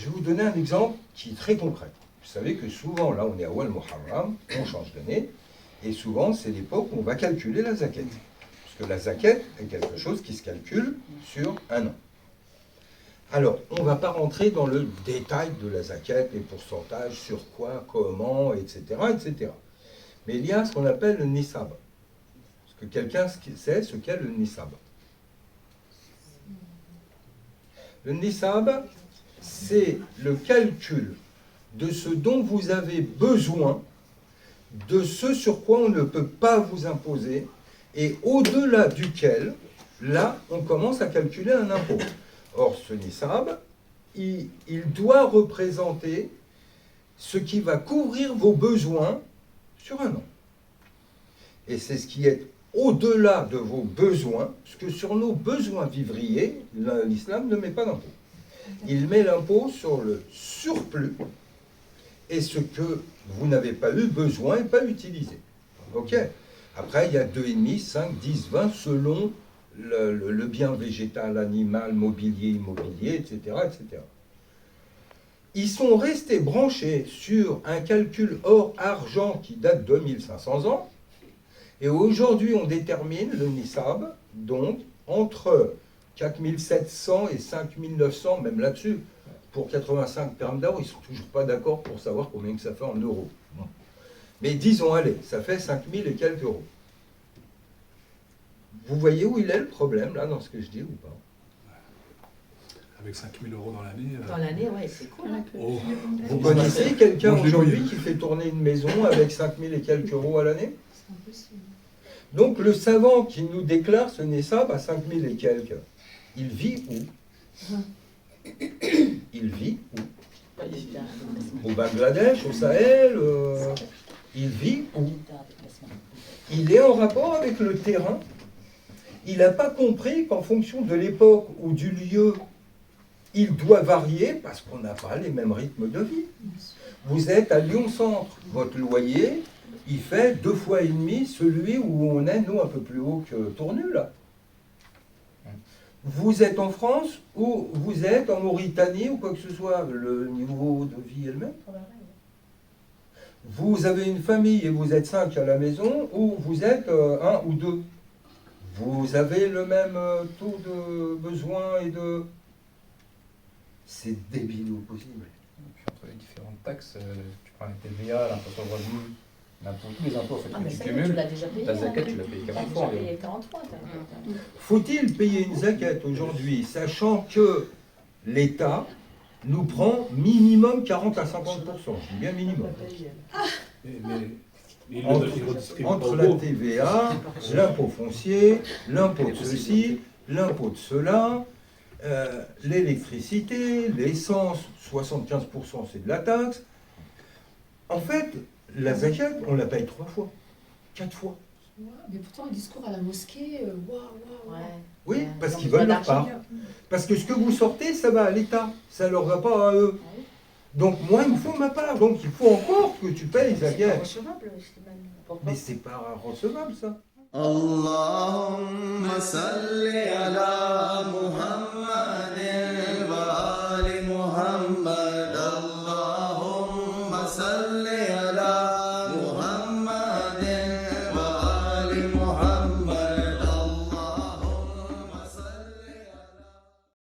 vais vous donner un exemple qui est très concret. Vous savez que souvent, là, on est à Wal Muharram, on change d'année, et souvent, c'est l'époque où on va calculer la zakat. Parce que la zakat est quelque chose qui se calcule sur un an. Alors, on ne va pas rentrer dans le détail de la zakat, les pourcentages, sur quoi, comment, etc., etc. Mais il y a ce qu'on appelle le nisab. Est-ce que quelqu'un sait ce qu'est le nisab? Le nisab, c'est le calcul de ce dont vous avez besoin, de ce sur quoi on ne peut pas vous imposer, et au-delà duquel, là, on commence à calculer un impôt. Or, ce nisab, il doit représenter ce qui va couvrir vos besoins sur un an. Et c'est ce qui est au-delà de vos besoins, parce que sur nos besoins vivriers, l'islam ne met pas d'impôt. Il met l'impôt sur le surplus et ce que vous n'avez pas eu besoin et pas utilisé. Ok. Après, il y a 2,5, 5, 10, 20 selon le bien végétal, animal, mobilier, immobilier, etc., etc. Ils sont restés branchés sur un calcul hors argent qui date de 1500 ans. Et aujourd'hui, on détermine le nisab, donc, entre 4700 et 5900, même là-dessus. Pour 85 termes d'or, ils ne sont toujours pas d'accord pour savoir combien que ça fait en euros. Bon. Mais disons, allez, ça fait 5000 et quelques euros. Vous voyez où il est le problème, là, dans ce que je dis, ou pas? Avec 5000 euros dans l'année. Dans l'année, ouais, c'est cool. Hein. Oh. Vous connaissez quelqu'un aujourd'hui qui fait tourner une maison avec 5000 et quelques euros à l'année? C'est impossible. Donc le savant qui nous déclare ce nisab à 5000 et quelques, il vit où? Il vit où? Au Bangladesh, au Sahel, il vit où? Il est en rapport avec le terrain. Il n'a pas compris qu'en fonction de l'époque ou du lieu, il doit varier parce qu'on n'a pas les mêmes rythmes de vie. Vous êtes à Lyon-Centre, votre loyer, il fait 2,5 fois celui où on est, nous, un peu plus haut que Tournu, là. Vous êtes en France ou vous êtes en Mauritanie ou quoi que ce soit, le niveau de vie est le même. Vous avez une famille et vous êtes 5 à la maison ou vous êtes 1 ou 2. Vous avez le même taux de besoin et de... C'est débile au possible. Puis entre les différentes taxes, tu prends la TVA, l'impôt sur le revenu, l'impôt, tous les impôts en fait, Ah, que mais tu ça, cumules, tu l'as déjà payé. ta zakat, tu l'as payé 40 fois. Tu l'as payé 43. Faut-il payer une zakat aujourd'hui, sachant que l'État nous prend minimum 40 à 50%, je dis bien minimum. Mais Entre la TVA, l'impôt foncier, l'impôt de ceci, l'impôt de cela, l'électricité, l'essence, 75% c'est de la taxe. En fait, la zakat, on la paye 3 fois, 4 fois. Ouais, mais pourtant, le discours à la mosquée, waouh, waouh. Ouais. Oui, Ouais. parce Donc, qu'ils pas veulent leur d'argent. part. Parce que ce que vous sortez, ça va à l'État, ça ne leur va pas à eux. Ah oui. Donc moi, il me faut ma part. Donc il faut encore que tu payes C'est pas zakat. recevable, Stéphane. Pourquoi? Mais c'est pas recevable ça. اللهم صل على محمد